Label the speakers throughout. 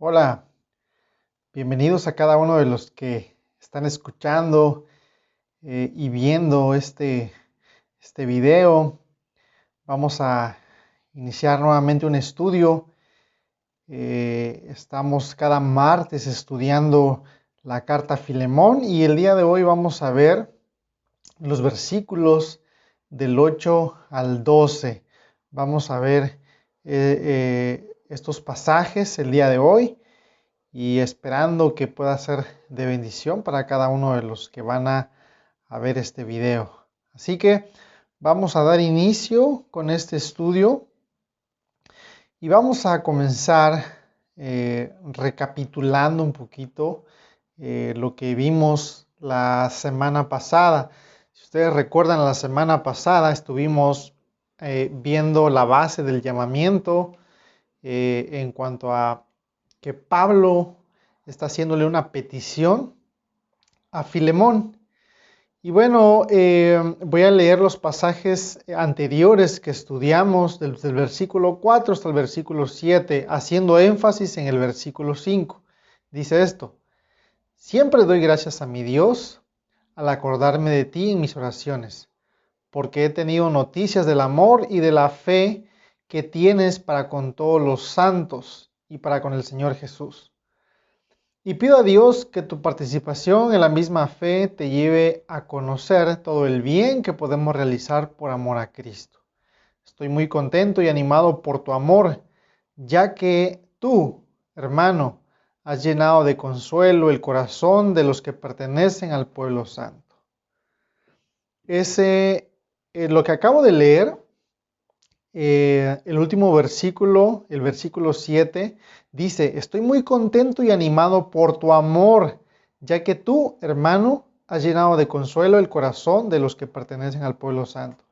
Speaker 1: Hola, bienvenidos a cada uno de los que están escuchando y viendo este video. Vamos a iniciar nuevamente un estudio. Estamos cada martes estudiando la carta a Filemón y el día de hoy vamos a ver los versículos del 8 al 12. Vamos a ver estos pasajes el día de hoy, y esperando que pueda ser de bendición para cada uno de los que van a ver este video. Así que vamos a dar inicio con este estudio y vamos a comenzar recapitulando un poquito lo que vimos la semana pasada. Si ustedes recuerdan, la semana pasada estuvimos viendo la base del llamamiento en cuanto a que Pablo está haciéndole una petición a Filemón. Y bueno, voy a leer los pasajes anteriores que estudiamos, desde el versículo 4 hasta el versículo 7, haciendo énfasis en el versículo 5. Dice esto: siempre doy gracias a mi Dios al acordarme de ti en mis oraciones, porque he tenido noticias del amor y de la fe que tienes para con todos los santos y para con el Señor Jesús. Y pido a Dios que tu participación en la misma fe te lleve a conocer todo el bien que podemos realizar por amor a Cristo. Estoy muy contento y animado por tu amor, ya que tú, hermano, has llenado de consuelo el corazón de los que pertenecen al pueblo santo. Lo que acabo de leer, el último versículo, el versículo 7, dice: estoy muy contento y animado por tu amor, ya que tú, hermano, has llenado de consuelo el corazón de los que pertenecen al pueblo santo.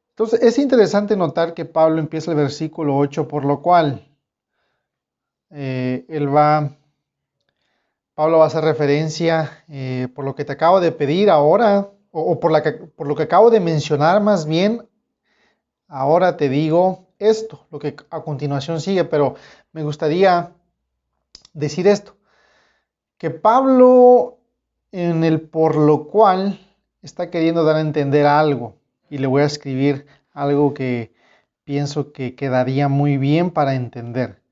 Speaker 1: Entonces es interesante notar que Pablo empieza el versículo 8, por lo cual Pablo va a hacer referencia por lo que te acabo de pedir ahora, o por lo que acabo de mencionar más bien. Ahora te digo esto, lo que a continuación sigue, pero me gustaría decir esto, que Pablo en el por lo cual está queriendo dar a entender algo, y le voy a escribir algo que pienso que quedaría muy bien para entender.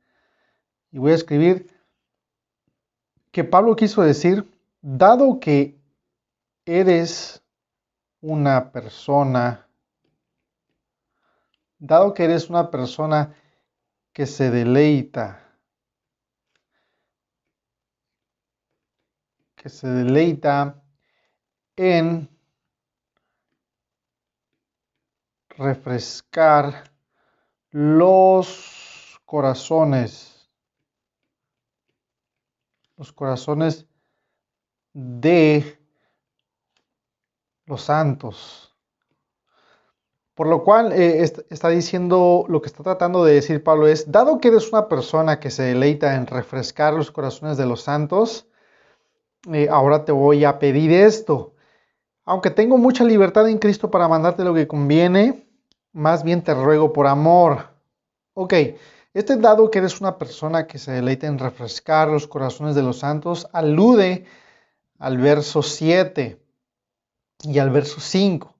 Speaker 1: Y voy a escribir que Pablo quiso decir: dado que eres una persona, que se deleita en refrescar los corazones de los santos. Por lo cual está diciendo, lo que está tratando de decir Pablo es: dado que eres una persona que se deleita en refrescar los corazones de los santos, ahora te voy a pedir esto. Aunque tengo mucha libertad en Cristo para mandarte lo que conviene, más bien te ruego por amor. Ok, dado que eres una persona que se deleita en refrescar los corazones de los santos, alude al verso 7 y al verso 5,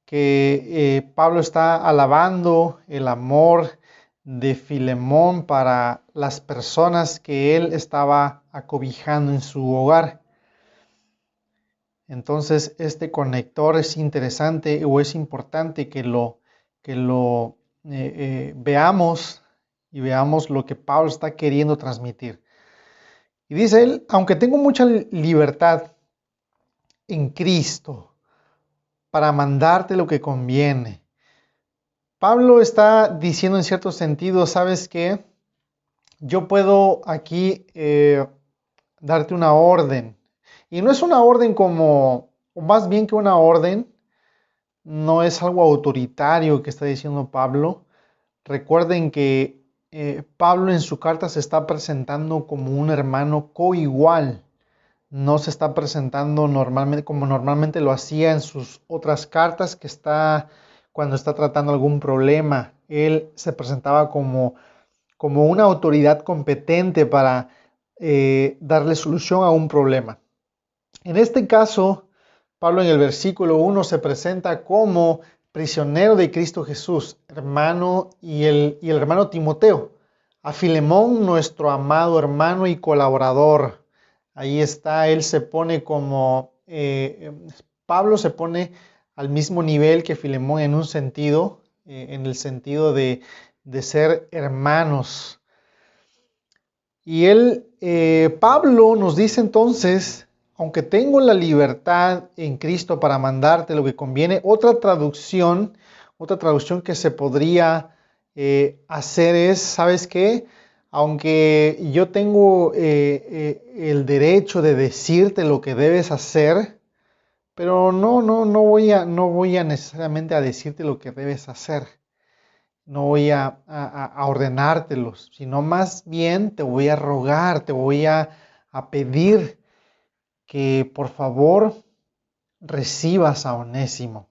Speaker 1: que Pablo está alabando el amor de Filemón para las personas que él estaba acobijando en su hogar. Entonces, este conector es interesante, o es importante que lo veamos, y veamos lo que Pablo está queriendo transmitir. Y dice él: aunque tengo mucha libertad en Cristo para mandarte lo que conviene. Pablo está diciendo en cierto sentido: ¿sabes qué? Yo puedo aquí darte una orden. Y no es una orden como, o más bien que una orden, no es algo autoritario que está diciendo Pablo. Recuerden que Pablo en su carta se está presentando como un hermano coigual. No se está presentando normalmente como normalmente lo hacía en sus otras cartas, cuando está tratando algún problema. Él se presentaba como como una autoridad competente para darle solución a un problema. En este caso, Pablo en el versículo 1 se presenta como prisionero de Cristo Jesús, hermano y el hermano Timoteo. A Filemón, nuestro amado hermano y colaborador. Ahí está, él se pone como, Pablo se pone al mismo nivel que Filemón en un sentido, en el sentido de ser hermanos. Y Pablo nos dice entonces, aunque tengo la libertad en Cristo para mandarte lo que conviene, otra traducción que se podría hacer es, ¿sabes qué? Aunque yo tengo el derecho de decirte lo que debes hacer, pero no voy a necesariamente a decirte lo que debes hacer. No voy a ordenártelos, sino más bien te voy a rogar, te voy a pedir que por favor recibas a Onésimo.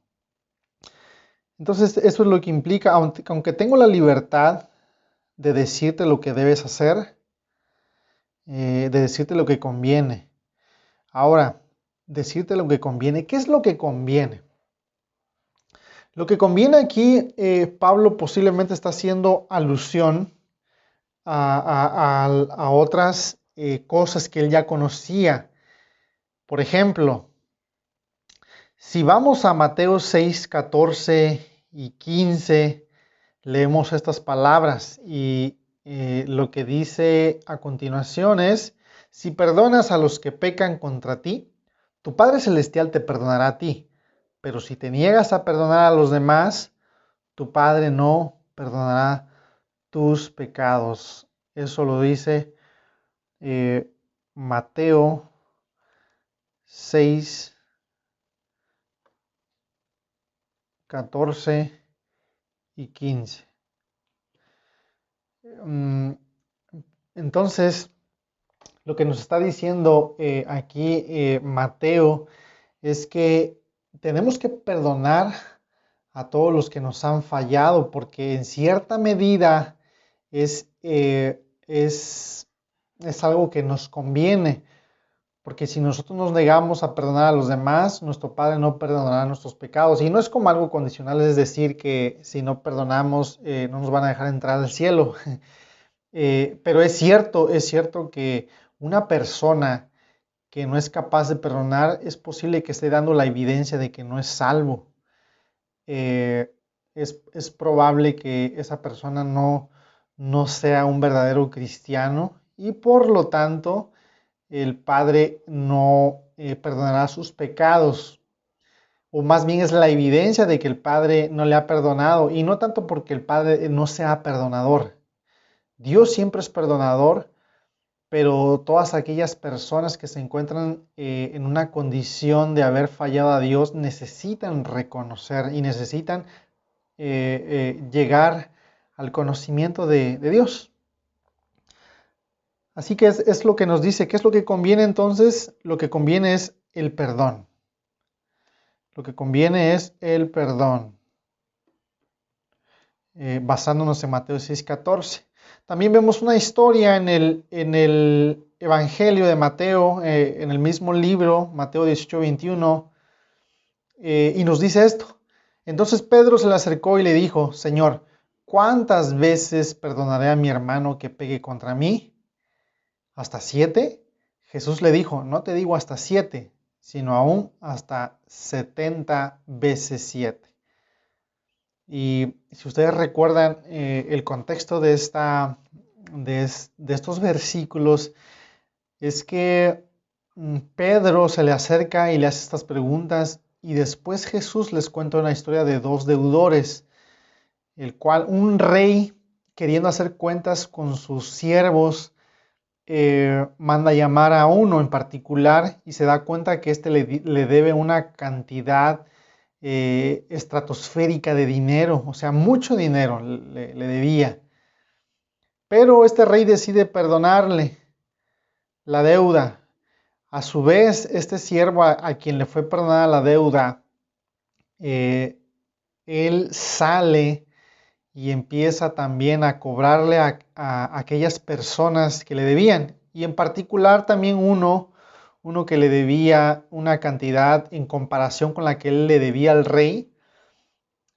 Speaker 1: Entonces eso es lo que implica, aunque tengo la libertad de decirte lo que debes hacer, de decirte lo que conviene. Ahora, decirte lo que conviene. ¿Qué es lo que conviene? Lo que conviene aquí, Pablo posiblemente está haciendo alusión a otras cosas que él ya conocía. Por ejemplo, si vamos a Mateo 6, 14 y 15, leemos estas palabras y lo que dice a continuación es, si perdonas a los que pecan contra ti, tu Padre Celestial te perdonará a ti, pero si te niegas a perdonar a los demás, tu Padre no perdonará tus pecados. Eso lo dice Mateo 6, 14 y 15. Entonces, lo que nos está diciendo aquí Mateo es que tenemos que perdonar a todos los que nos han fallado, porque en cierta medida es algo que nos conviene. Porque si nosotros nos negamos a perdonar a los demás, nuestro Padre no perdonará nuestros pecados. Y no es como algo condicional, es decir, que si no perdonamos, no nos van a dejar entrar al cielo. Pero es cierto que una persona que no es capaz de perdonar, es posible que esté dando la evidencia de que no es salvo. Es probable que esa persona no sea un verdadero cristiano y por lo tanto el Padre no perdonará sus pecados, o más bien es la evidencia de que el Padre no le ha perdonado, y no tanto porque el Padre no sea perdonador. Dios siempre es perdonador, pero todas aquellas personas que se encuentran en una condición de haber fallado a Dios necesitan reconocer y necesitan llegar al conocimiento de Dios. Así que es lo que nos dice. ¿Qué es lo que conviene entonces? Lo que conviene es el perdón. Lo que conviene es el perdón. Basándonos en Mateo 6:14. También vemos una historia en el Evangelio de Mateo, en el mismo libro, Mateo 18:21, y nos dice esto. Entonces Pedro se le acercó y le dijo, Señor, ¿cuántas veces perdonaré a mi hermano que pegue contra mí? ¿Hasta 7? Jesús le dijo, no te digo hasta 7, sino aún hasta 70 veces 7. Y si ustedes recuerdan el contexto de estos versículos, es que Pedro se le acerca y le hace estas preguntas y después Jesús les cuenta una historia de dos deudores, el cual un rey, queriendo hacer cuentas con sus siervos, manda llamar a uno en particular y se da cuenta que éste le debe una cantidad estratosférica de dinero, o sea, mucho dinero le debía. Pero este rey decide perdonarle la deuda. A su vez, este siervo a quien le fue perdonada la deuda, él sale y empieza también a cobrarle a aquellas personas que le debían, y en particular también uno que le debía una cantidad en comparación con la que él le debía al rey,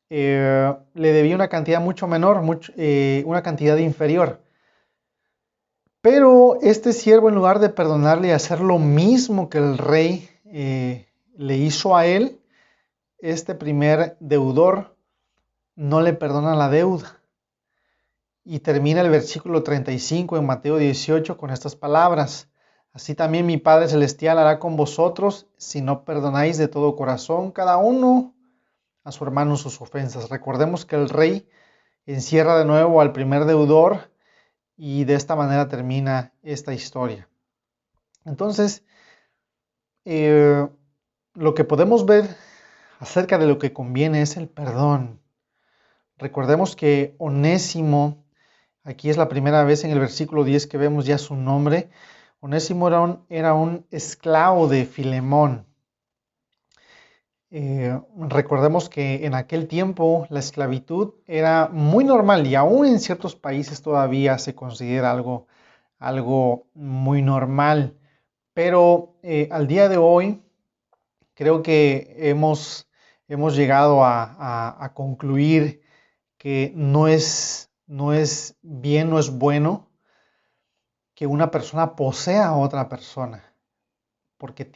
Speaker 1: le debía una cantidad mucho menor, una cantidad inferior. Pero este siervo, en lugar de perdonarle y hacer lo mismo que el rey le hizo a él, este primer deudor no le perdona la deuda. Y termina el versículo 35 en Mateo 18 con estas palabras: así también mi Padre Celestial hará con vosotros si no perdonáis de todo corazón cada uno a su hermano sus ofensas. Recordemos que el rey encierra de nuevo al primer deudor y de esta manera termina esta historia. Entonces, lo que podemos ver acerca de lo que conviene es el perdón. Recordemos que Onésimo, aquí es la primera vez en el versículo 10 que vemos ya su nombre. Onésimo era un esclavo de Filemón. Recordemos que en aquel tiempo la esclavitud era muy normal y aún en ciertos países todavía se considera algo muy normal. Pero al día de hoy creo que hemos llegado a concluir que no es bien, no es bueno que una persona posea a otra persona, porque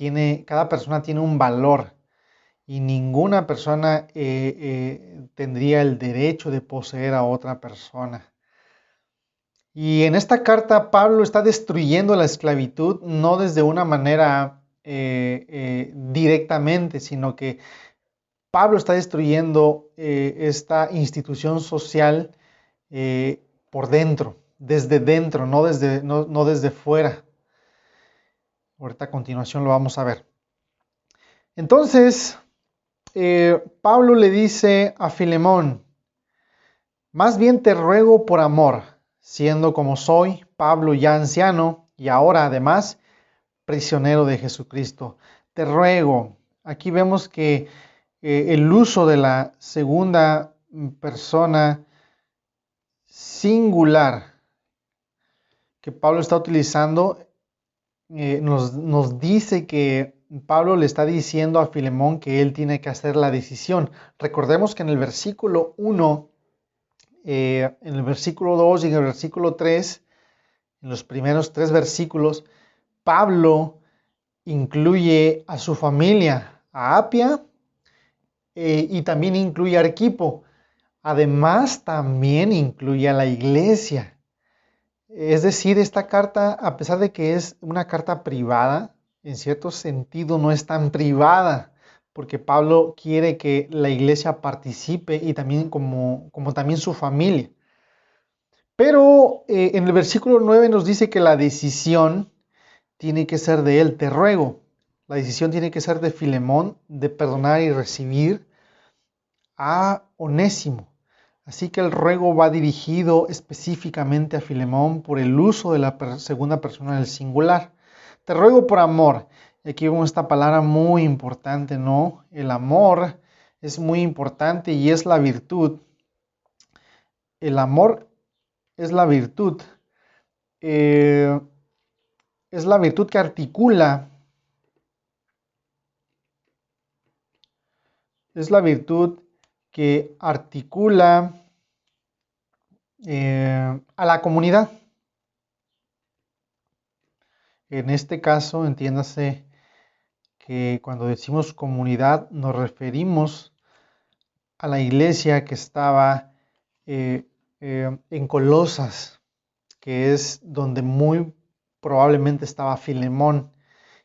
Speaker 1: cada persona tiene un valor y ninguna persona tendría el derecho de poseer a otra persona. Y en esta carta Pablo está destruyendo la esclavitud no desde una manera directamente, sino que Pablo está destruyendo esta institución social por dentro, desde dentro, no desde fuera. Ahorita a continuación lo vamos a ver. Entonces, Pablo le dice a Filemón: más bien te ruego por amor, siendo como soy, Pablo ya anciano, y ahora además prisionero de Jesucristo. Te ruego. Aquí vemos que el uso de la segunda persona singular que Pablo está utilizando nos dice que Pablo le está diciendo a Filemón que él tiene que hacer la decisión. Recordemos que en el versículo 1, en el versículo 2 y en el versículo 3, en los primeros 3 versículos, Pablo incluye a su familia, a Apia, y también incluye a Arquipo. Además, también incluye a la iglesia. Es decir, esta carta, a pesar de que es una carta privada, en cierto sentido no es tan privada, porque Pablo quiere que la iglesia participe y también como también su familia. Pero en el versículo 9 nos dice que la decisión tiene que ser de él. Te ruego, la decisión tiene que ser de Filemón, de perdonar y recibir a Onésimo. Así que el ruego va dirigido específicamente a Filemón por el uso de la segunda persona del singular. Te ruego por amor. Y aquí vemos esta palabra muy importante, ¿no? El amor es muy importante y es la virtud. El amor es la virtud. Es la virtud que articula. Es la virtud que articula a la comunidad. En este caso, entiéndase que cuando decimos comunidad nos referimos a la iglesia que estaba en Colosas, que es donde muy probablemente estaba Filemón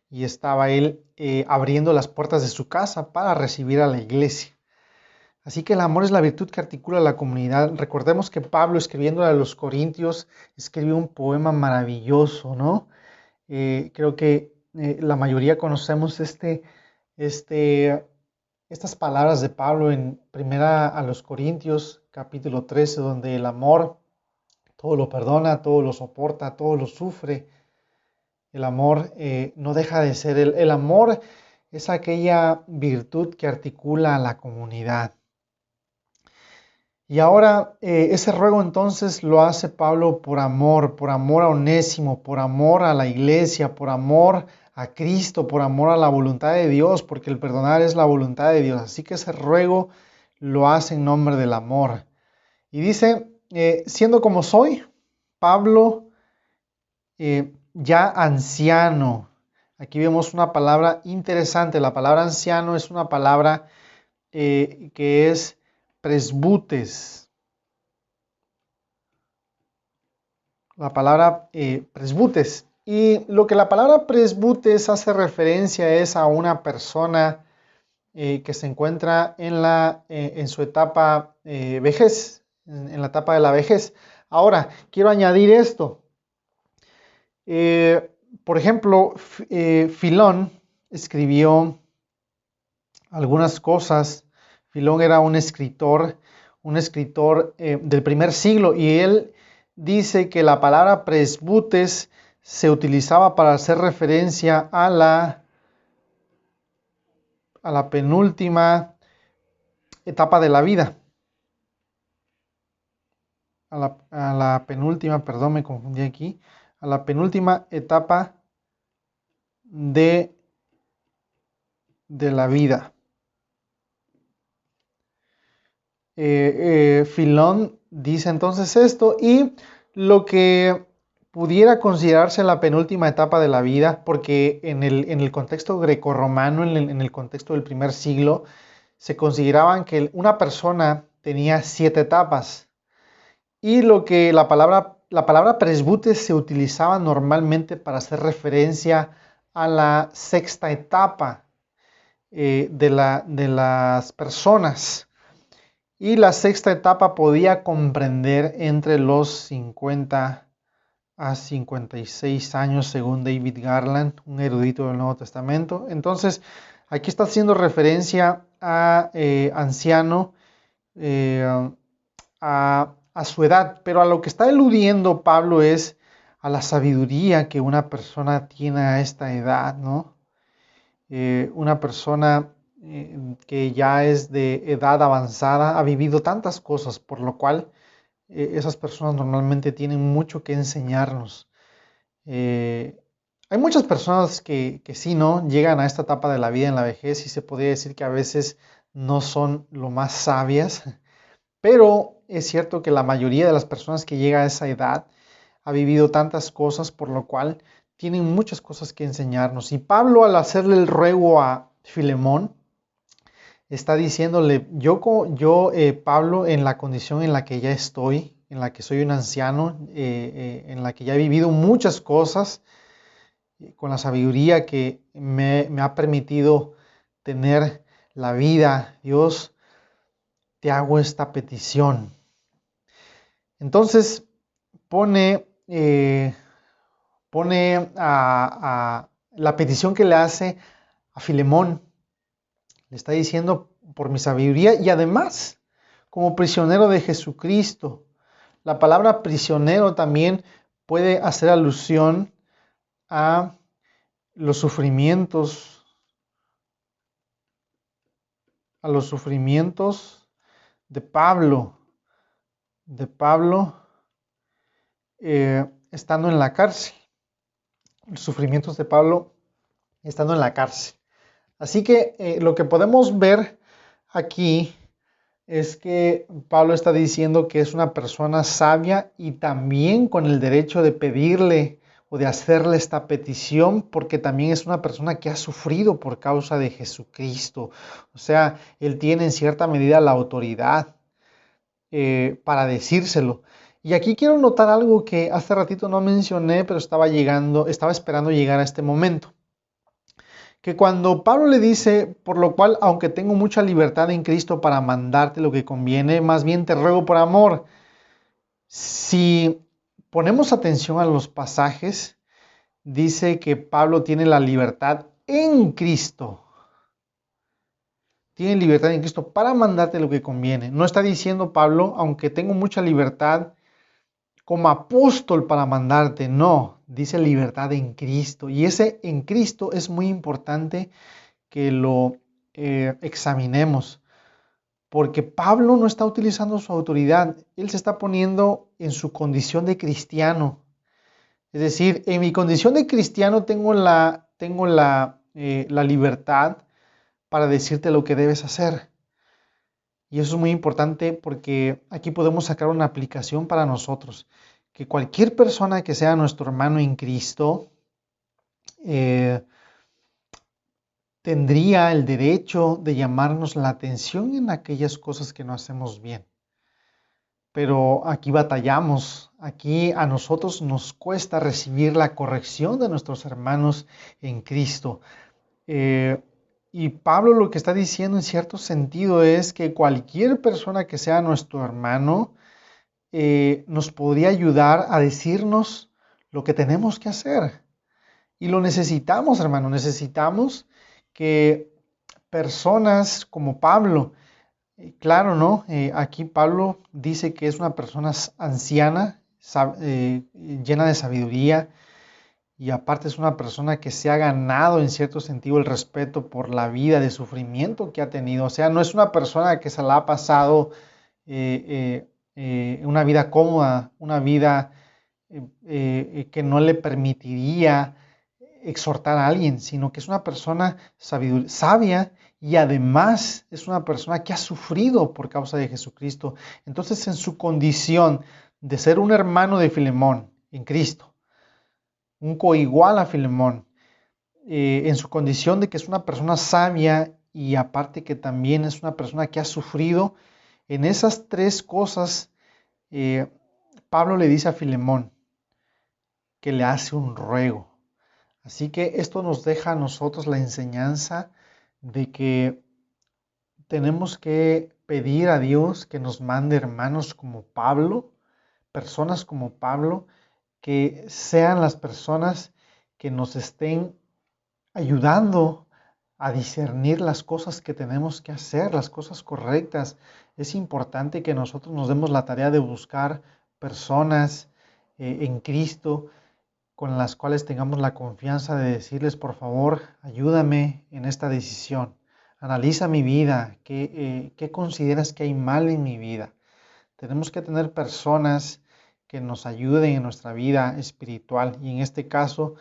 Speaker 1: y estaba él abriendo las puertas de su casa para recibir a la iglesia. Así que el amor es la virtud que articula la comunidad. Recordemos que Pablo, escribiéndole a los Corintios, escribió un poema maravilloso, ¿no? Creo que la mayoría conocemos estas palabras de Pablo en primera a los Corintios, capítulo 13, donde el amor todo lo perdona, todo lo soporta, todo lo sufre. El amor no deja de ser. El amor es aquella virtud que articula a la comunidad. Y ahora ese ruego entonces lo hace Pablo por amor a Onésimo, por amor a la iglesia, por amor a Cristo, por amor a la voluntad de Dios, porque el perdonar es la voluntad de Dios. Así que ese ruego lo hace en nombre del amor. Y dice, siendo como soy, Pablo, ya anciano. Aquí vemos una palabra interesante. La palabra anciano es una palabra que es presbutes. La palabra presbutes. Y lo que la palabra presbutes hace referencia es a una persona que se encuentra en su etapa vejez, en la etapa de la vejez. Ahora, quiero añadir esto. Por ejemplo, Filón escribió algunas cosas. Filón era un escritor del primer siglo, y él dice que la palabra presbutes se utilizaba para hacer referencia a la penúltima etapa de la vida. A la penúltima, perdón, me confundí aquí, a la penúltima etapa de la vida. Filón dice entonces esto, y lo que pudiera considerarse la penúltima etapa de la vida, porque en el contexto grecorromano, en el contexto del primer siglo, se consideraban que una persona tenía 7 etapas, y lo que la palabra presbutes se utilizaba normalmente para hacer referencia a la 6ª etapa de las personas. Y la 6ª etapa podía comprender entre los 50 a 56 años, según David Garland, un erudito del Nuevo Testamento. Entonces, aquí está haciendo referencia a anciano, a su edad, pero a lo que está eludiendo Pablo es a la sabiduría que una persona tiene a esta edad, ¿no? Una persona que ya es de edad avanzada ha vivido tantas cosas, por lo cual esas personas normalmente tienen mucho que enseñarnos. Hay muchas personas que sí, ¿no? Llegan a esta etapa de la vida en la vejez, y se podría decir que a veces no son lo más sabias, pero es cierto que la mayoría de las personas que llega a esa edad ha vivido tantas cosas, por lo cual tienen muchas cosas que enseñarnos. Y Pablo, al hacerle el ruego a Filemón, está diciéndole, Pablo, en la condición en la que ya estoy, en la que soy un anciano, en la que ya he vivido muchas cosas, con la sabiduría que me ha permitido tener la vida, Dios, te hago esta petición. Entonces pone a la petición que le hace a Filemón. Le está diciendo, por mi sabiduría, y además como prisionero de Jesucristo. La palabra prisionero también puede hacer alusión a los sufrimientos, de Pablo, estando en la cárcel. Los sufrimientos de Pablo estando en la cárcel. Así que lo que podemos ver aquí es que Pablo está diciendo que es una persona sabia, y también con el derecho de pedirle o de hacerle esta petición, porque también es una persona que ha sufrido por causa de Jesucristo. O sea, él tiene en cierta medida la autoridad para decírselo. Y aquí quiero notar algo que hace ratito no mencioné, pero estaba esperando llegar a este momento. Que cuando Pablo le dice, por lo cual, aunque tengo mucha libertad en Cristo para mandarte lo que conviene, más bien te ruego por amor. Si ponemos atención a los pasajes, dice que Pablo tiene la libertad en Cristo. Tiene libertad en Cristo para mandarte lo que conviene. No está diciendo Pablo, aunque tengo mucha libertad como apóstol para mandarte. No, dice libertad en Cristo. Y ese en Cristo es muy importante que lo examinemos. porque Pablo no está utilizando su autoridad, él se está poniendo en su condición de cristiano. Es decir, en mi condición de cristiano tengo la libertad para decirte lo que debes hacer. Y eso es muy importante porque aquí podemos sacar una aplicación para nosotros. Que cualquier persona que sea nuestro hermano en Cristo tendría el derecho de llamarnos la atención en aquellas cosas que no hacemos bien. Pero aquí batallamos, aquí a nosotros nos cuesta recibir la corrección de nuestros hermanos en Cristo. Y Pablo lo que está diciendo en cierto sentido es que cualquier persona que sea nuestro hermano nos podría ayudar a decirnos lo que tenemos que hacer. Y lo necesitamos, hermano, necesitamos que personas como Pablo, claro, ¿no? Aquí Pablo dice que es una persona anciana, llena de sabiduría, y aparte es una persona que se ha ganado en cierto sentido el respeto por la vida de sufrimiento que ha tenido. O sea, no es una persona que se la ha pasado una vida cómoda, una vida que no le permitiría exhortar a alguien, sino que es una persona sabia y además es una persona que ha sufrido por causa de Jesucristo. Entonces, en su condición de ser un hermano de Filemón en Cristo, un coigual a Filemón, en su condición de que es una persona sabia y aparte que también es una persona que ha sufrido, en esas tres cosas, Pablo le dice a Filemón que le hace un ruego. Así que esto nos deja a nosotros la enseñanza de que tenemos que pedir a Dios que nos mande hermanos como Pablo, personas como Pablo, que sean las personas que nos estén ayudando a discernir las cosas que tenemos que hacer, las cosas correctas. Es importante que nosotros nos demos la tarea de buscar personas en Cristo con las cuales tengamos la confianza de decirles, por favor, ayúdame en esta decisión. Analiza mi vida, ¿qué consideras que hay mal en mi vida? Tenemos que tener personas que nos ayuden en nuestra vida espiritual y en este caso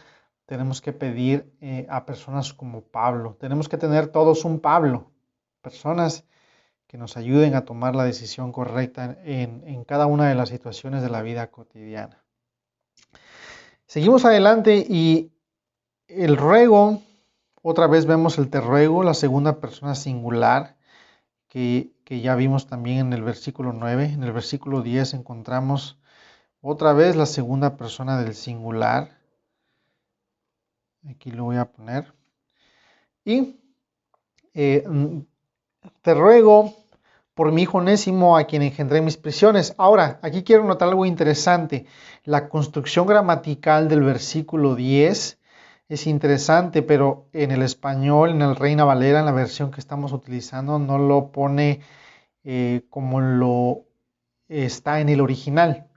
Speaker 1: tenemos que pedir a personas como Pablo. Tenemos que tener todos un Pablo, personas que nos ayuden a tomar la decisión correcta en cada una de las situaciones de la vida cotidiana. Seguimos adelante y el ruego, otra vez vemos el te ruego, la segunda persona singular, que ya vimos también en el versículo 9. En el versículo 10 encontramos otra vez la segunda persona del singular. Aquí lo voy a poner. Y te ruego por mi hijo Onésimo, a quien engendré mis prisiones. Ahora, aquí quiero notar algo interesante. La construcción gramatical del versículo 10 es interesante, pero en el español, en el Reina Valera, en la versión que estamos utilizando, no lo pone como lo está en el original.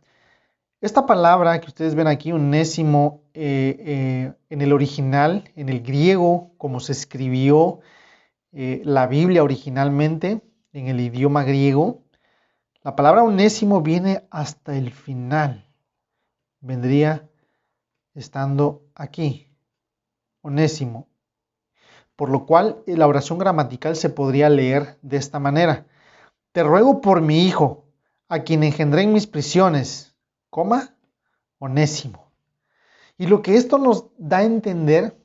Speaker 1: Esta palabra que ustedes ven aquí, onésimo, en el original, en el griego, como se escribió la Biblia originalmente, en el idioma griego, la palabra onésimo viene hasta el final. Vendría estando aquí, onésimo. Por lo cual, la oración gramatical se podría leer de esta manera. Te ruego por mi hijo, a quien engendré en mis prisiones, coma, onésimo. Y lo que esto nos da a entender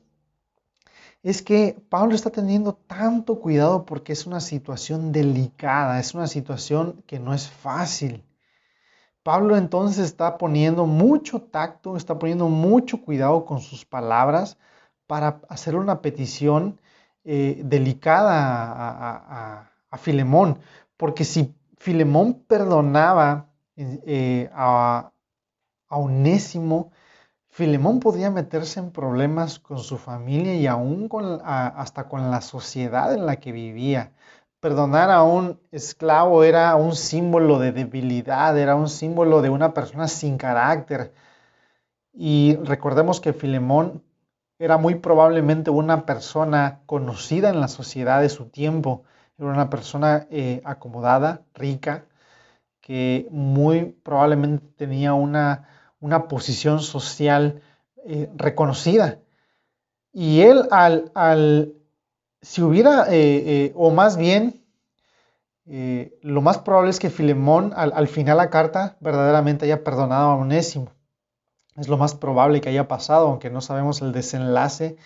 Speaker 1: es que Pablo está teniendo tanto cuidado porque es una situación delicada, es una situación que no es fácil. Pablo entonces está poniendo mucho tacto, está poniendo mucho cuidado con sus palabras para hacer una petición delicada a Filemón, porque si Filemón perdonaba a Onésimo, Filemón podría meterse en problemas con su familia y aún hasta con la sociedad en la que vivía. Perdonar a un esclavo era un símbolo de debilidad, era un símbolo de una persona sin carácter. Y recordemos que Filemón era muy probablemente una persona conocida en la sociedad de su tiempo. Era una persona acomodada, rica, que muy probablemente tenía una posición social reconocida. Y él si hubiera, o más bien, lo más probable es que Filemón al final la carta verdaderamente haya perdonado a Onésimo. Es lo más probable que haya pasado, aunque no sabemos el desenlace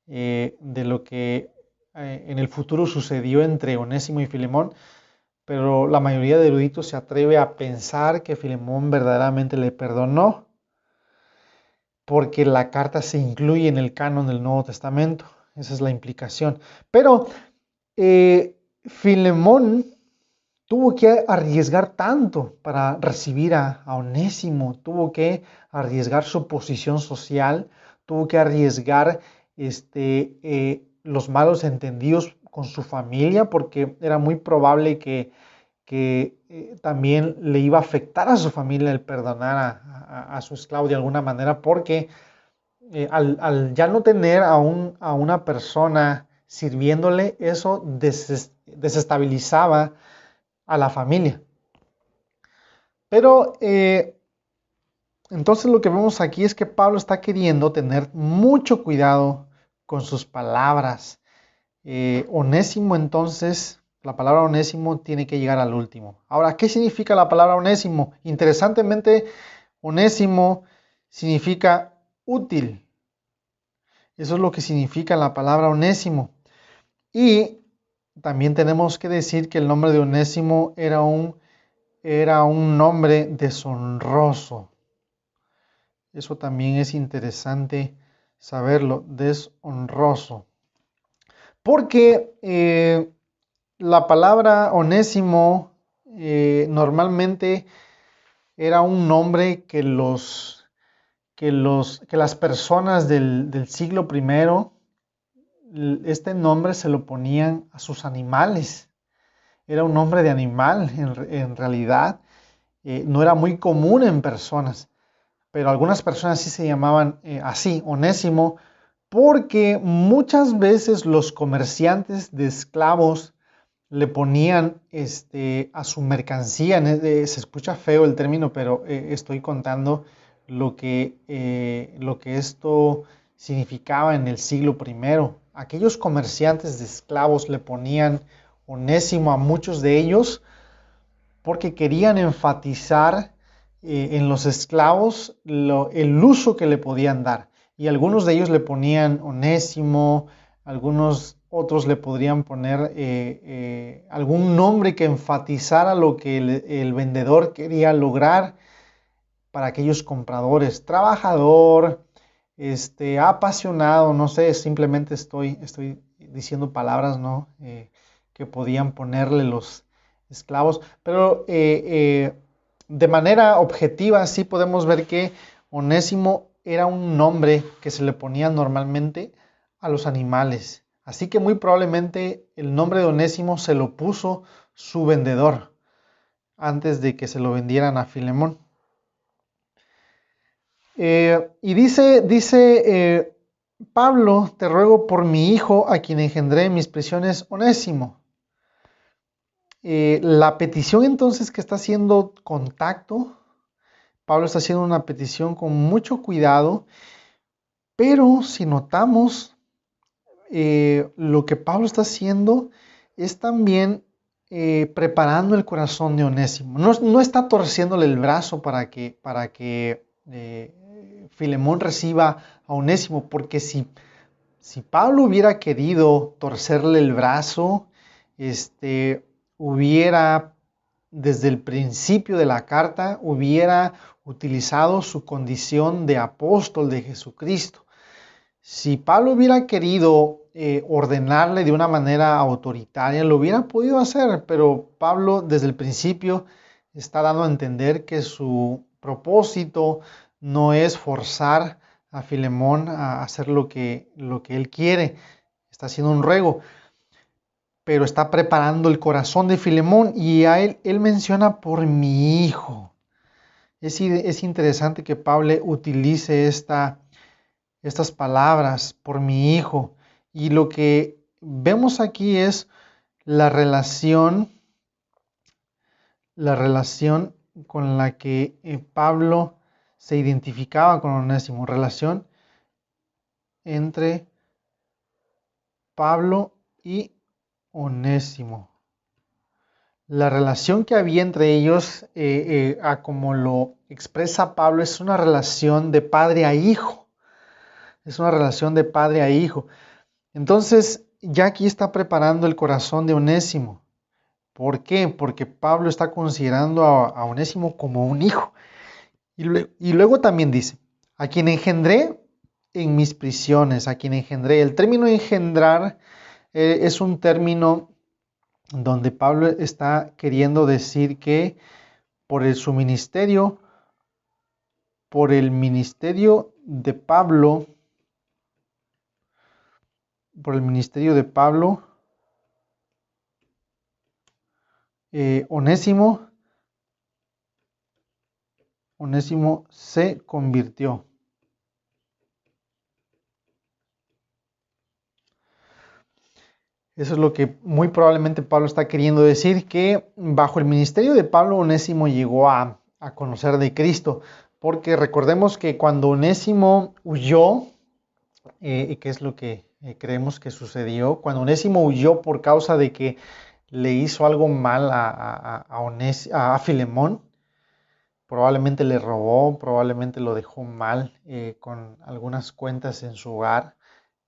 Speaker 1: de lo que en el futuro sucedió entre Onésimo y Filemón, pero la mayoría de eruditos se atreve a pensar que Filemón verdaderamente le perdonó, porque la carta se incluye en el canon del Nuevo Testamento. Esa es la implicación. Pero Filemón tuvo que arriesgar tanto para recibir a Onésimo, tuvo que arriesgar su posición social, tuvo que arriesgar los malos entendidos con su familia, porque era muy probable que también le iba a afectar a su familia el perdonar a su esclavo de alguna manera, porque al ya no tener a una persona sirviéndole, eso desestabilizaba a la familia. Pero entonces lo que vemos aquí es que Pablo está queriendo tener mucho cuidado con sus palabras. Onésimo, entonces, la palabra onésimo tiene que llegar al último. Ahora, ¿qué significa la palabra onésimo? Interesantemente, onésimo significa útil. Eso es lo que significa la palabra onésimo. Y también tenemos que decir que el nombre de Onésimo era un nombre deshonroso. Eso también es interesante saberlo, deshonroso. Porque la palabra Onésimo normalmente era un nombre que las personas del siglo I, este nombre se lo ponían a sus animales. Era un nombre de animal en realidad. No era muy común en personas, pero algunas personas sí se llamaban así, Onésimo, porque muchas veces los comerciantes de esclavos le ponían a su mercancía, se escucha feo el término, pero estoy contando lo que esto significaba en el siglo I. Aquellos comerciantes de esclavos le ponían Onésimo a muchos de ellos porque querían enfatizar en los esclavos el uso que le podían dar. Y algunos de ellos le ponían Onésimo, algunos otros le podrían poner algún nombre que enfatizara lo que el vendedor quería lograr para aquellos compradores. Trabajador, apasionado, no sé, simplemente estoy diciendo palabras, ¿no? Que podían ponerle los esclavos, pero de manera objetiva sí podemos ver que Onésimo era un nombre que se le ponía normalmente a los animales. Así que muy probablemente el nombre de Onésimo se lo puso su vendedor antes de que se lo vendieran a Filemón. Y dice Pablo, te ruego por mi hijo a quien engendré en mis prisiones, Onésimo. La petición entonces que está haciendo contacto, Pablo está haciendo una petición con mucho cuidado, pero si notamos, lo que Pablo está haciendo es también preparando el corazón de Onésimo. No está torciéndole el brazo para que Filemón reciba a Onésimo, porque si Pablo hubiera querido torcerle el brazo, hubiera desde el principio de la carta, hubiera utilizado su condición de apóstol de Jesucristo. Si Pablo hubiera querido ordenarle de una manera autoritaria, lo hubiera podido hacer, pero Pablo desde el principio está dando a entender que su propósito no es forzar a Filemón a hacer lo que él quiere. Está haciendo un ruego, pero está preparando el corazón de Filemón, y a él menciona por mi hijo. Es interesante que Pablo utilice estas palabras, por mi hijo, y lo que vemos aquí es la relación con la que Pablo se identificaba con Onésimo, relación entre Pablo y Onésimo. La relación que había entre ellos, a como lo expresa Pablo, es una relación de padre a hijo. Es una relación de padre a hijo. Entonces, ya aquí está preparando el corazón de Onésimo. ¿Por qué? Porque Pablo está considerando a Onésimo como un hijo. Y luego también dice, a quien engendré en mis prisiones, a quien engendré. El término engendrar es un término donde Pablo está queriendo decir que su ministerio, por el ministerio de Pablo, Onésimo se convirtió. Eso es lo que muy probablemente Pablo está queriendo decir, que bajo el ministerio de Pablo, Onésimo llegó a conocer de Cristo, porque recordemos que cuando Onésimo huyó, ¿qué es lo que creemos que sucedió? Cuando Onésimo huyó por causa de que le hizo algo mal a Filemón, probablemente le robó, probablemente lo dejó mal con algunas cuentas en su hogar.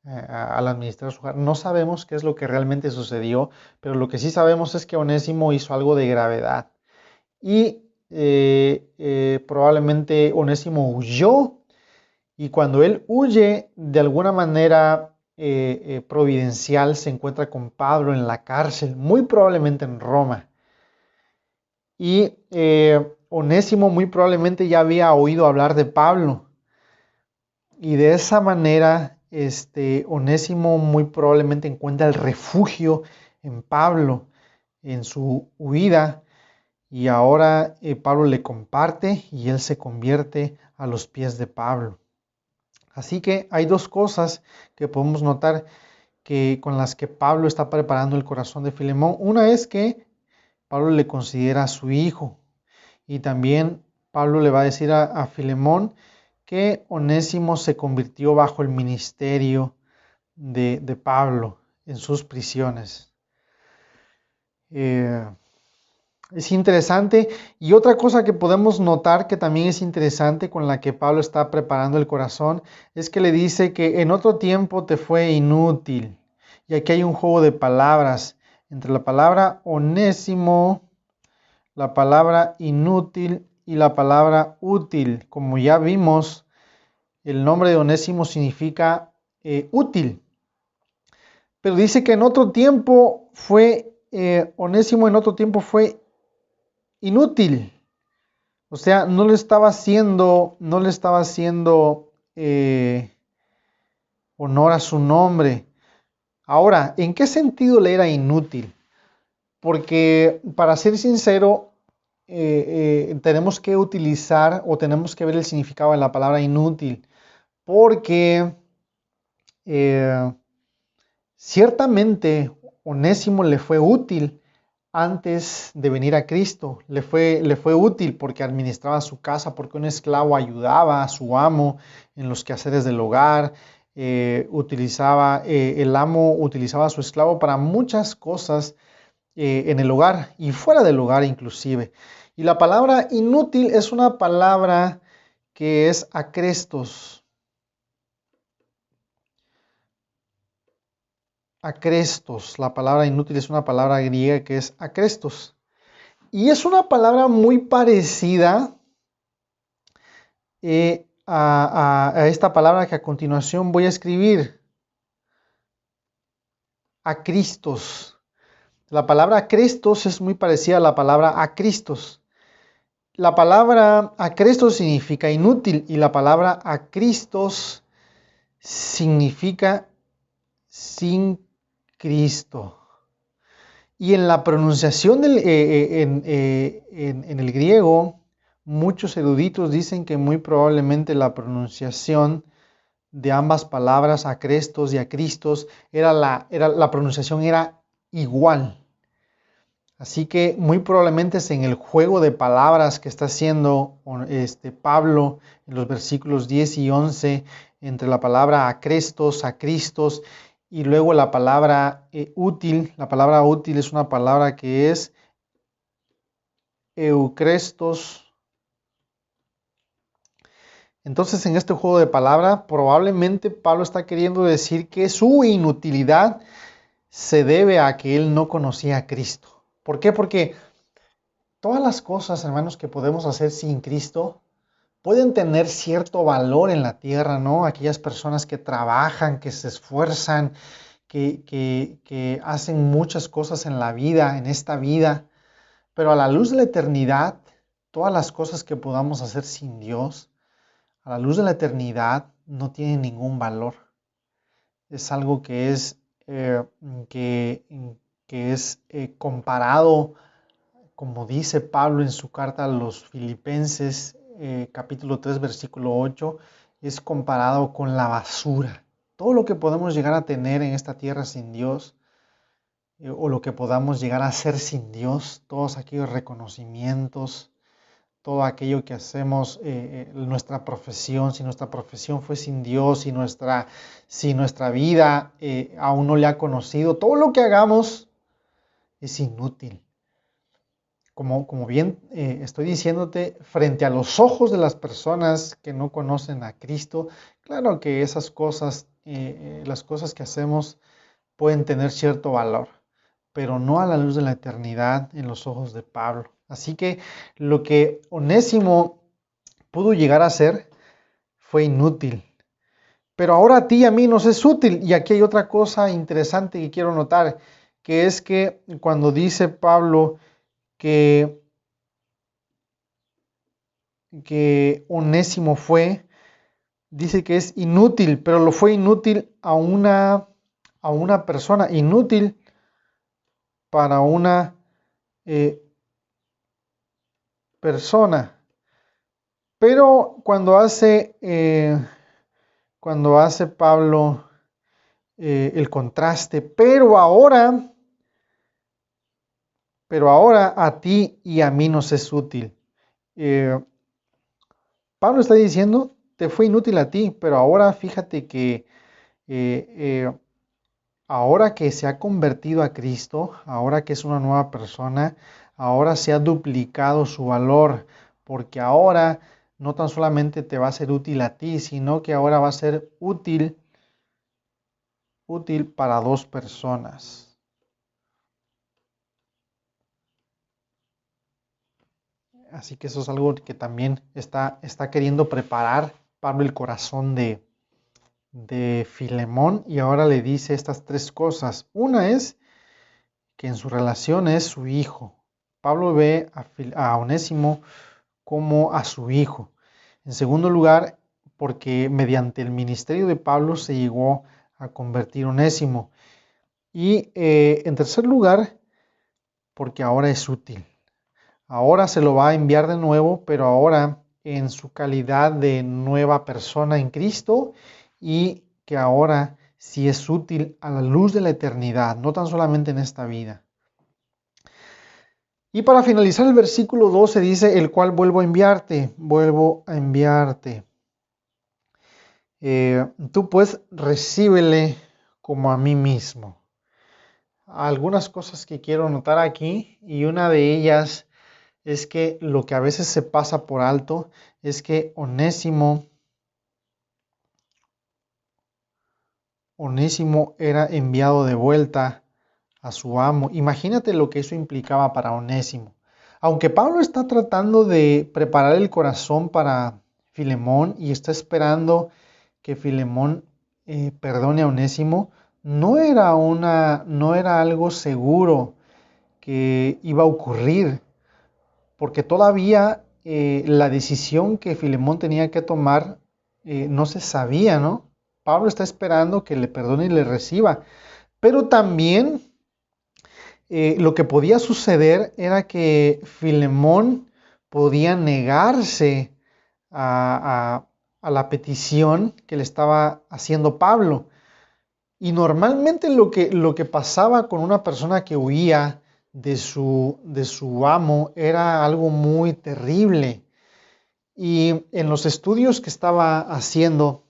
Speaker 1: Al administrar su hogar. No sabemos qué es lo que realmente sucedió, pero lo que sí sabemos es que Onésimo hizo algo de gravedad. Y probablemente Onésimo huyó, y cuando él huye, de alguna manera providencial, se encuentra con Pablo en la cárcel, muy probablemente en Roma. Y Onésimo muy probablemente ya había oído hablar de Pablo. Y de esa manera, Onésimo muy probablemente encuentra el refugio en Pablo, en su huida, y ahora Pablo le comparte y él se convierte a los pies de Pablo. Así que hay dos cosas que podemos notar con las que Pablo está preparando el corazón de Filemón. Una es que Pablo le considera a su hijo, y también Pablo le va a decir a Filemón que Onésimo se convirtió bajo el ministerio de Pablo en sus prisiones. Es interesante. Y otra cosa que podemos notar que también es interesante, con la que Pablo está preparando el corazón, es que le dice que en otro tiempo te fue inútil. Y aquí hay un juego de palabras entre la palabra onésimo, la palabra inútil y la palabra útil. Como ya vimos, el nombre de Onésimo significa útil. Pero dice que en otro tiempo Onésimo en otro tiempo fue inútil. O sea, no le estaba haciendo honor a su nombre. Ahora, ¿en qué sentido le era inútil? Porque, para ser sincero, tenemos que utilizar o tenemos que ver el significado de la palabra inútil. Porque ciertamente Onésimo le fue útil antes de venir a Cristo. Le fue útil porque administraba su casa, porque un esclavo ayudaba a su amo en los quehaceres del hogar. El amo utilizaba a su esclavo para muchas cosas en el hogar y fuera del hogar inclusive. Y la palabra inútil es una palabra que es acrestos. Acrestos. La palabra inútil es una palabra griega que es acrestos. Y es una palabra muy parecida a esta palabra que a continuación voy a escribir. Acristos. La palabra acrestos es muy parecida a la palabra acristos. La palabra acrestos significa inútil y la palabra acristos significa sin Cristo. Y en la pronunciación en el griego, muchos eruditos dicen que muy probablemente la pronunciación de ambas palabras, acrestos y acristos, la pronunciación era igual. Así que muy probablemente es en el juego de palabras que está haciendo Pablo en los versículos 10 y 11, entre la palabra acrestos, acristos, y luego la palabra útil. La palabra útil es una palabra que es eucrestos. Entonces, en este juego de palabras, probablemente Pablo está queriendo decir que su inutilidad se debe a que él no conocía a Cristo. ¿Por qué? Porque todas las cosas, hermanos, que podemos hacer sin Cristo pueden tener cierto valor en la tierra, ¿no? Aquellas personas que trabajan, que se esfuerzan, que hacen muchas cosas en la vida, en esta vida, pero a la luz de la eternidad, todas las cosas que podamos hacer sin Dios, a la luz de la eternidad, no tienen ningún valor. Es algo que es, que, que es comparado, como dice Pablo en su carta a los Filipenses, capítulo 3, versículo 8, es comparado con la basura. Todo lo que podemos llegar a tener en esta tierra sin Dios, o lo que podamos llegar a hacer sin Dios, todos aquellos reconocimientos, todo aquello que hacemos, nuestra profesión, si nuestra profesión fue sin Dios, si nuestra vida aún no le ha conocido, todo lo que hagamos es inútil. Como bien estoy diciéndote, frente a los ojos de las personas que no conocen a Cristo, claro que esas cosas, las cosas que hacemos pueden tener cierto valor, pero no a la luz de la eternidad en los ojos de Pablo. Así que lo que Onésimo pudo llegar a ser fue inútil. Pero ahora a ti y a mí nos es útil. Y aquí hay otra cosa interesante que quiero notar, que es que cuando dice Pablo que Onésimo dice que es inútil, pero lo fue inútil a una persona, inútil para una persona. Pero cuando hace Pablo el contraste, pero ahora a ti y a mí nos es útil. Pablo está diciendo, te fue inútil a ti, pero ahora fíjate que ahora que se ha convertido a Cristo, ahora que es una nueva persona, ahora se ha duplicado su valor, porque ahora no tan solamente te va a ser útil a ti, sino que ahora va a ser útil para dos personas. Así que eso es algo que también está queriendo preparar Pablo el corazón de Filemón, y ahora le dice estas tres cosas. Una es que en su relación es su hijo. Pablo ve a Onésimo como a su hijo. En segundo lugar, porque mediante el ministerio de Pablo se llegó a convertir Onésimo. Y en tercer lugar, porque ahora es útil. Ahora se lo va a enviar de nuevo, pero ahora en su calidad de nueva persona en Cristo, y que ahora sí es útil a la luz de la eternidad, no tan solamente en esta vida. Y para finalizar el versículo 12 dice, el cual vuelvo a enviarte. Tú pues recíbele como a mí mismo. Algunas cosas que quiero notar aquí, y una de ellas es que lo que a veces se pasa por alto es que Onésimo era enviado de vuelta a su amo. Imagínate lo que eso implicaba para Onésimo. Aunque Pablo está tratando de preparar el corazón para Filemón y está esperando que Filemón perdone a Onésimo, no era algo seguro que iba a ocurrir, porque todavía la decisión que Filemón tenía que tomar no se sabía, ¿no? Pablo está esperando que le perdone y le reciba, pero también lo que podía suceder era que Filemón podía negarse a la petición que le estaba haciendo Pablo. Y normalmente lo que pasaba con una persona que huía de su amo era algo muy terrible. Y en los estudios que estaba haciendo,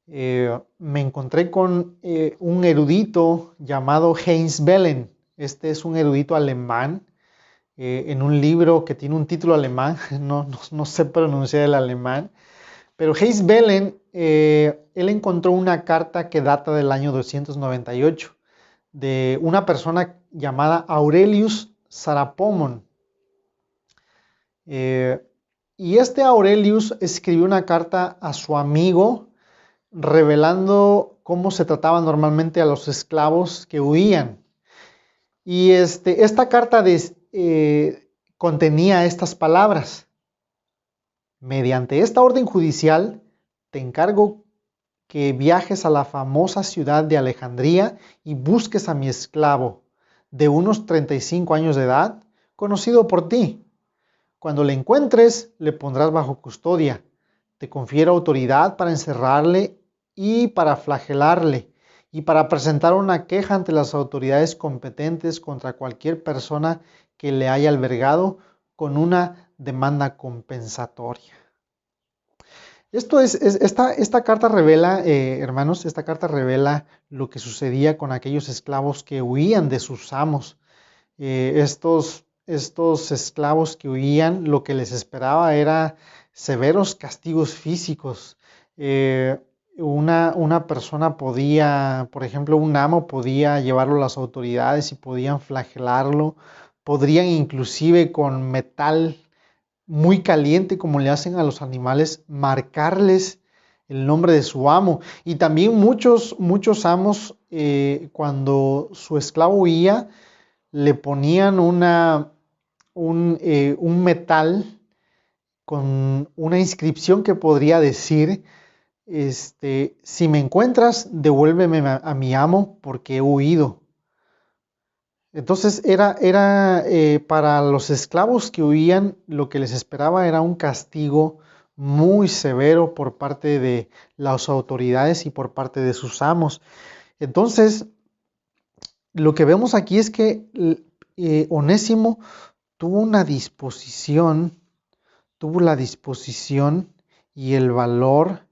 Speaker 1: me encontré con un erudito llamado Heinz Bellen. Este es un erudito alemán, en un libro que tiene un título alemán, no sé pronunciar el alemán, pero Heinz Bellen, él encontró una carta que data del año 298 de una persona llamada Aurelius Sarapomon. Y este Aurelius escribió una carta a su amigo revelando cómo se trataba normalmente a los esclavos que huían. Y esta carta contenía estas palabras: mediante esta orden judicial te encargo que viajes a la famosa ciudad de Alejandría y busques a mi esclavo de unos 35 años de edad, conocido por ti. Cuando le encuentres, le pondrás bajo custodia. Te confiero autoridad para encerrarle y para flagelarle, y para presentar una queja ante las autoridades competentes contra cualquier persona que le haya albergado con una demanda compensatoria. Esta carta revela, hermanos, esta carta revela lo que sucedía con aquellos esclavos que huían de sus amos. Estos esclavos que huían, lo que les esperaba era severos castigos físicos. Una persona podía, por ejemplo, un amo podía llevarlo a las autoridades y podían flagelarlo, podrían inclusive con metal muy caliente, como le hacen a los animales, marcarles el nombre de su amo. Y también muchos amos, cuando su esclavo huía, le ponían un metal con una inscripción que podría decir, si me encuentras, devuélveme a mi amo porque he huido. Entonces para los esclavos que huían, lo que les esperaba era un castigo muy severo por parte de las autoridades y por parte de sus amos. Entonces, lo que vemos aquí es que Onésimo tuvo la disposición y el valor,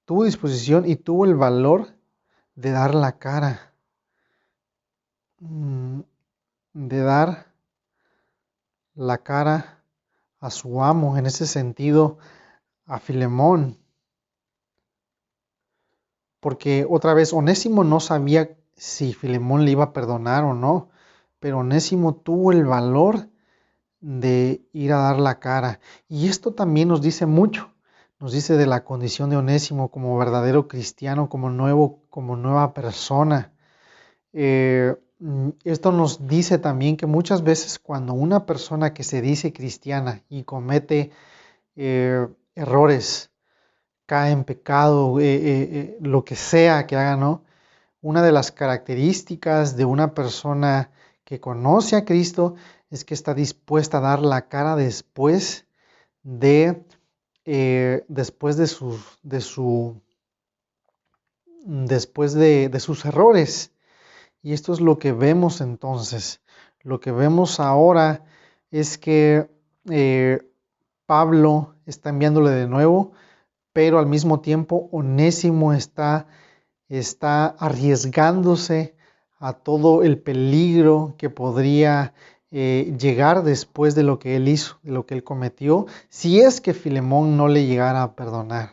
Speaker 1: tuvo disposición y tuvo el valor de dar la cara, de dar la cara a su amo, en ese sentido, a Filemón. Porque otra vez, Onésimo no sabía si Filemón le iba a perdonar o no, pero Onésimo tuvo el valor de ir a dar la cara. Y esto también nos dice mucho, nos dice de la condición de Onésimo como verdadero cristiano, como nueva persona. Esto nos dice también que muchas veces cuando una persona que se dice cristiana y comete errores, cae en pecado, lo que sea que haga, ¿no? Una de las características de una persona que conoce a Cristo es que está dispuesta a dar la cara después de sus errores. Y esto es lo que vemos entonces. Lo que vemos ahora es que Pablo está enviándole de nuevo, pero al mismo tiempo Onésimo está arriesgándose a todo el peligro que podría llegar después de lo que él hizo, de lo que él cometió, si es que Filemón no le llegara a perdonar.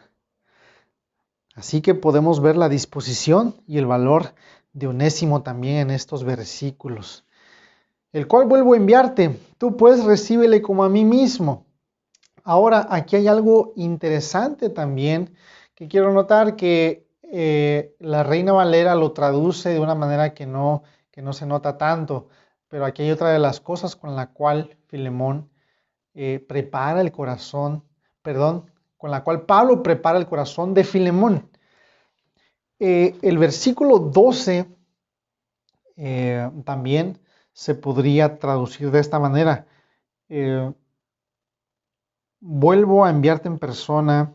Speaker 1: Así que podemos ver la disposición y el valor de Onésimo también en estos versículos. El cual vuelvo a enviarte, tú pues recíbele como a mí mismo. Ahora, aquí hay algo interesante también que quiero notar, que la Reina Valera lo traduce de una manera que no se nota tanto, pero aquí hay otra de las cosas con la cual Filemón prepara el corazón, con la cual Pablo prepara el corazón de Filemón. El versículo 12 también se podría traducir de esta manera. Vuelvo a enviarte en persona,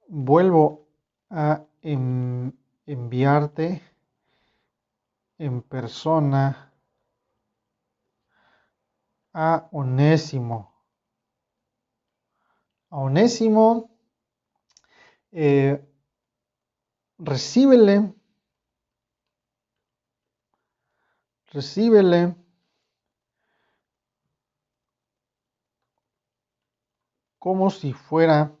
Speaker 1: vuelvo a enviarte en persona a Onésimo. A Onésimo, recíbele como si fuera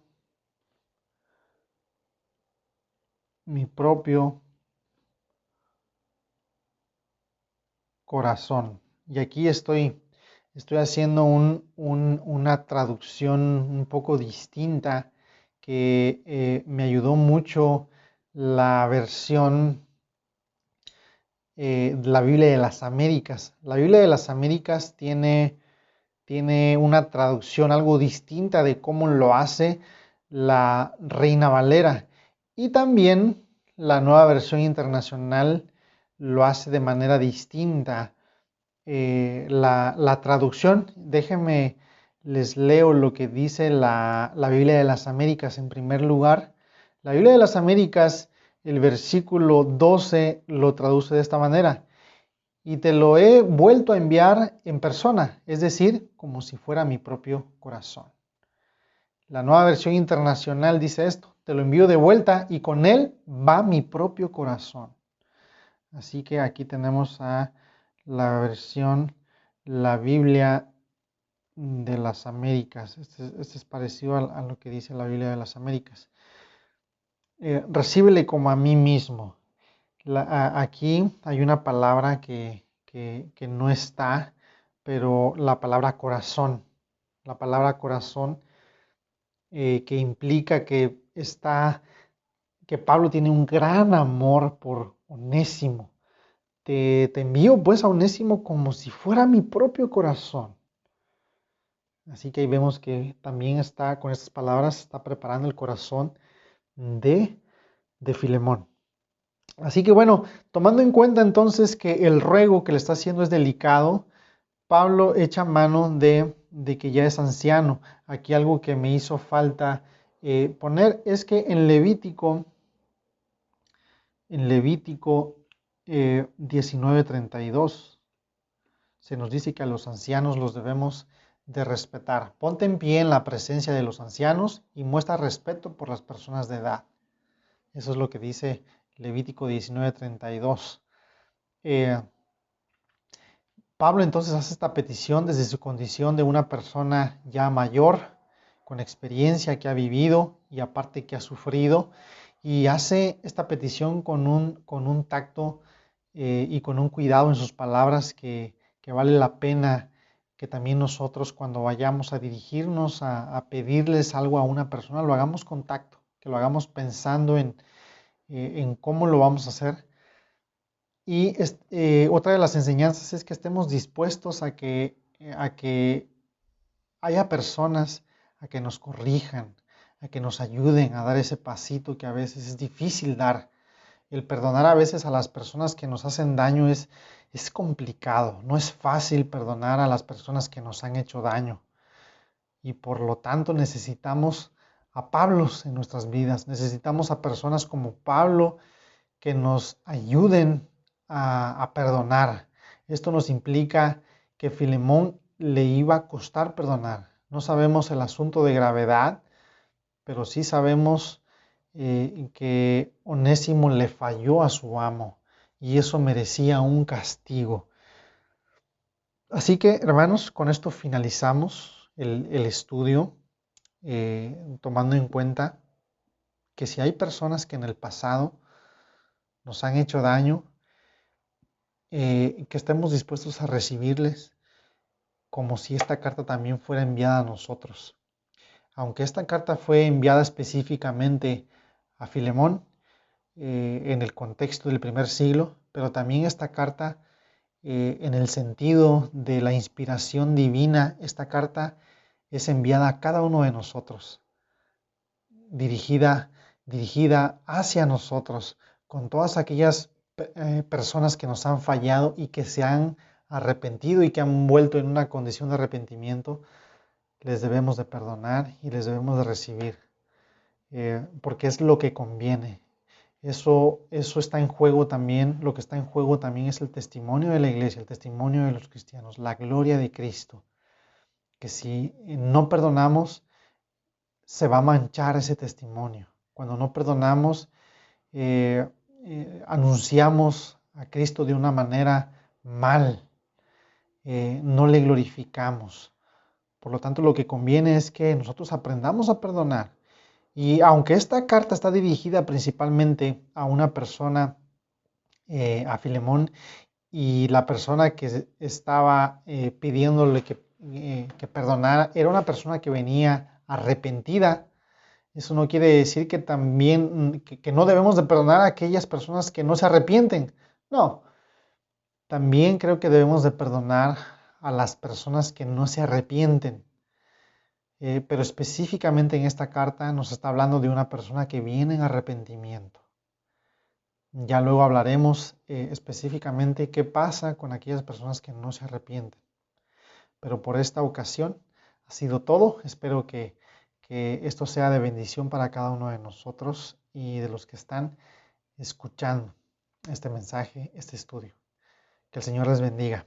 Speaker 1: mi propio corazón. Y aquí estoy haciendo una traducción un poco distinta que me ayudó mucho la versión de la Biblia de las Américas. La Biblia de las Américas tiene una traducción algo distinta de cómo lo hace la Reina Valera. Y también la nueva versión internacional lo hace de manera distinta. La traducción, déjenme, les leo lo que dice la Biblia de las Américas en primer lugar. La Biblia de las Américas, el versículo 12 lo traduce de esta manera: y te lo he vuelto a enviar en persona, es decir, como si fuera mi propio corazón. La nueva versión internacional dice esto: te lo envío de vuelta y con él va mi propio corazón. Así que aquí tenemos a la versión, la Biblia de las Américas. Este es parecido a lo que dice la Biblia de las Américas. Recíbele como a mí mismo. Aquí hay una palabra que no está, pero la palabra corazón. La palabra corazón que implica que Pablo tiene un gran amor por Onésimo. Te envío pues a Onésimo como si fuera mi propio corazón. Así que ahí vemos que también está, con estas palabras, está preparando el corazón de Filemón. Así que bueno, tomando en cuenta entonces que el ruego que le está haciendo es delicado, Pablo echa mano de que ya es anciano. Aquí algo que me hizo falta poner es que en Levítico 19:32 se nos dice que a los ancianos los debemos de respetar. Ponte en pie en la presencia de los ancianos y muestra respeto por las personas de edad. Eso es lo que dice Levítico 19:32. Pablo entonces hace esta petición desde su condición de una persona ya mayor, con experiencia, que ha vivido y aparte que ha sufrido, y hace esta petición con un tacto y con un cuidado en sus palabras que vale la pena que también nosotros, cuando vayamos a dirigirnos a pedirles algo a una persona, lo hagamos con tacto, que lo hagamos pensando en cómo lo vamos a hacer. Y otra de las enseñanzas es que estemos dispuestos a que haya personas a que nos corrijan, a que nos ayuden a dar ese pasito que a veces es difícil dar. El perdonar a veces a las personas que nos hacen daño es complicado. No es fácil perdonar a las personas que nos han hecho daño. Y por lo tanto necesitamos a Pablos en nuestras vidas. Necesitamos a personas como Pablo que nos ayuden a perdonar. Esto nos implica que Filemón le iba a costar perdonar. No sabemos el asunto de gravedad, pero sí sabemos que Onésimo le falló a su amo y eso merecía un castigo. Así que, hermanos, con esto finalizamos el estudio, tomando en cuenta que si hay personas que en el pasado nos han hecho daño, que estemos dispuestos a recibirles como si esta carta también fuera enviada a nosotros. Aunque esta carta fue enviada específicamente a Filemón en el contexto del primer siglo, pero también esta carta en el sentido de la inspiración divina, esta carta es enviada a cada uno de nosotros, dirigida hacia nosotros, con todas aquellas personas que nos han fallado y que se han arrepentido y que han vuelto en una condición de arrepentimiento. Les debemos de perdonar y les debemos de recibir, porque es lo que conviene. Eso está en juego también. Lo que está en juego también es el testimonio de la iglesia, el testimonio de los cristianos, la gloria de Cristo. Que si no perdonamos, se va a manchar ese testimonio. Cuando no perdonamos, anunciamos a Cristo de una manera mal, no le glorificamos. Por lo tanto, lo que conviene es que nosotros aprendamos a perdonar. Y aunque esta carta está dirigida principalmente a una persona, a Filemón, y la persona que estaba pidiéndole que perdonara era una persona que venía arrepentida, eso no quiere decir que también que no debemos de perdonar a aquellas personas que no se arrepienten. No, también creo que debemos de perdonar a las personas que no se arrepienten. Pero específicamente en esta carta nos está hablando de una persona que viene en arrepentimiento. Ya luego hablaremos específicamente qué pasa con aquellas personas que no se arrepienten. Pero por esta ocasión ha sido todo. Espero que esto sea de bendición para cada uno de nosotros y de los que están escuchando este mensaje, este estudio. Que el Señor les bendiga.